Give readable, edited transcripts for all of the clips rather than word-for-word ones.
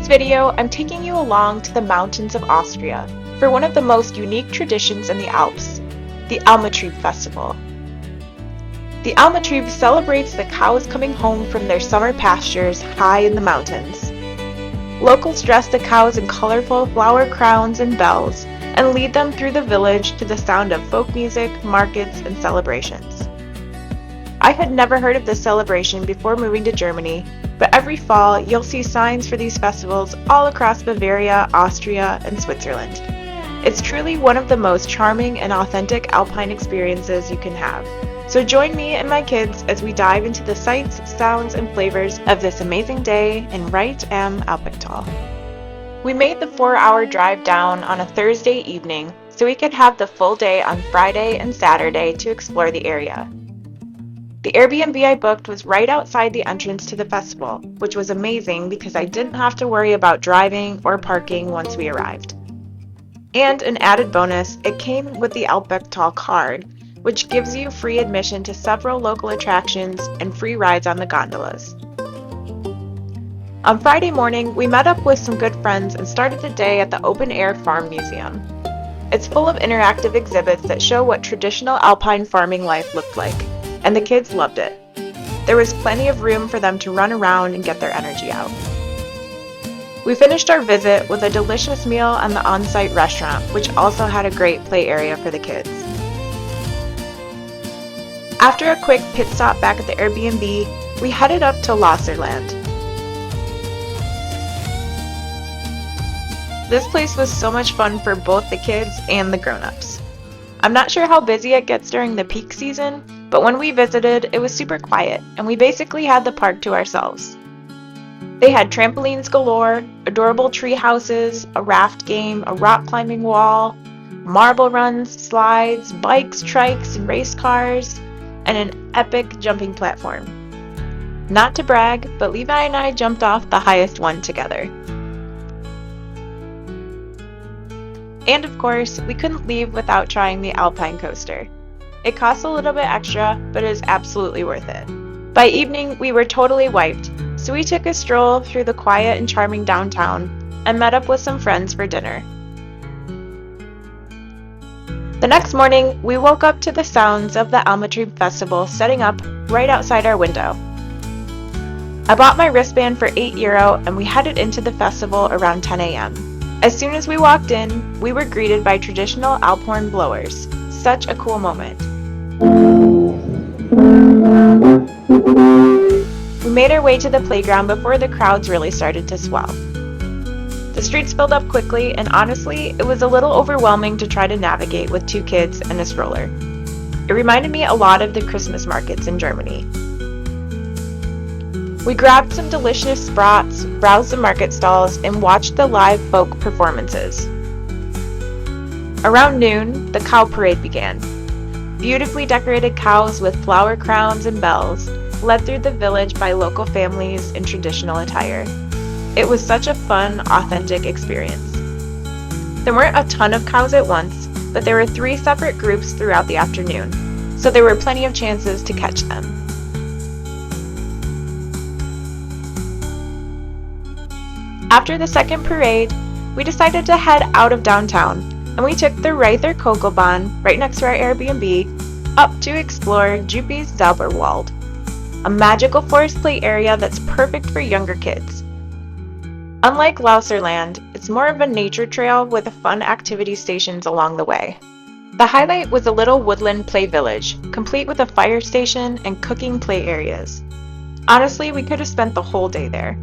this video, I'm taking you along to the mountains of Austria for one of the most unique traditions in the Alps, the Almabtrieb Festival. The Almabtrieb celebrates the cows coming home from their summer pastures high in the mountains. Locals dress the cows in colorful flower crowns and bells and lead them through the village to the sound of folk music, markets, and celebrations. I had never heard of this celebration before moving to Germany, but every fall you'll see signs for these festivals all across Bavaria, Austria, and Switzerland. It's truly one of the most charming and authentic Alpine experiences you can have. So join me and my kids as we dive into the sights, sounds, and flavors of this amazing day in Reith am Alpbachtal. We made the 4-hour drive down on a Thursday evening so we could have the full day on Friday and Saturday to explore the area. The Airbnb I booked was right outside the entrance to the festival, which was amazing because I didn't have to worry about driving or parking once we arrived. And an added bonus, it came with the Alpbachtal Card, which gives you free admission to several local attractions and free rides on the gondolas. On Friday morning, we met up with some good friends and started the day at the open-air farm museum. It's full of interactive exhibits that show what traditional Alpine farming life looked like, and the kids loved it. There was plenty of room for them to run around and get their energy out. We finished our visit with a delicious meal in the on-site restaurant, which also had a great play area for the kids. After a quick pit stop back at the Airbnb, we headed up to Lauserland. This place was so much fun for both the kids and the grown-ups. I'm not sure how busy it gets during the peak season, but when we visited, it was super quiet, and we basically had the park to ourselves. They had trampolines galore, adorable tree houses, a raft game, a rock climbing wall, marble runs, slides, bikes, trikes, and race cars, and an epic jumping platform. Not to brag, but Levi and I jumped off the highest one together. And of course, we couldn't leave without trying the Alpine coaster. It costs a little bit extra, but it is absolutely worth it. By evening, we were totally wiped, so we took a stroll through the quiet and charming downtown and met up with some friends for dinner. The next morning, we woke up to the sounds of the Almabtrieb Festival setting up right outside our window. I bought my wristband for €8 and we headed into the festival around 10 a.m. As soon as we walked in, we were greeted by traditional Alphorn blowers. Such a cool moment. We made our way to the playground before the crowds really started to swell. The streets filled up quickly, and honestly, it was a little overwhelming to try to navigate with 2 kids and a stroller. It reminded me a lot of the Christmas markets in Germany. We grabbed some delicious brats, browsed the market stalls, and watched the live folk performances. Around noon, the cow parade began. Beautifully decorated cows with flower crowns and bells led through the village by local families in traditional attire. It was such a fun, authentic experience. There weren't a ton of cows at once, but there were 3 separate groups throughout the afternoon, so there were plenty of chances to catch them. After the second parade, we decided to head out of downtown, and we took the Reith right next to our Airbnb, up to explore Juppie's Zauberwald, a magical forest play area that's perfect for younger kids. Unlike Lauserland, it's more of a nature trail with fun activity stations along the way. The highlight was a little woodland play village, complete with a fire station and cooking play areas. Honestly, we could have spent the whole day there.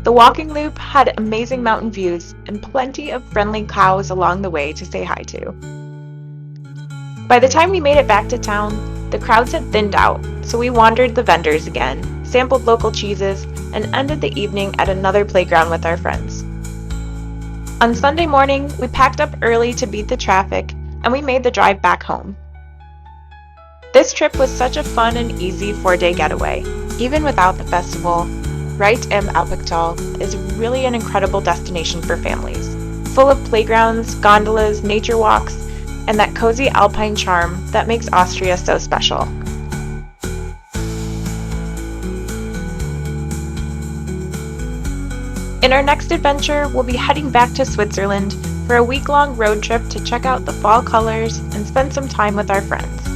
The walking loop had amazing mountain views and plenty of friendly cows along the way to say hi to. By the time we made it back to town, the crowds had thinned out, so we wandered the vendors again, sampled local cheeses, and ended the evening at another playground with our friends. On Sunday morning, we packed up early to beat the traffic, and we made the drive back home. This trip was such a fun and easy 4-day getaway. Even without the festival, Reith am Alpbachtal is really an incredible destination for families, full of playgrounds, gondolas, nature walks, and that cozy Alpine charm that makes Austria so special. In our next adventure, we'll be heading back to Switzerland for a week-long road trip to check out the fall colors and spend some time with our friends.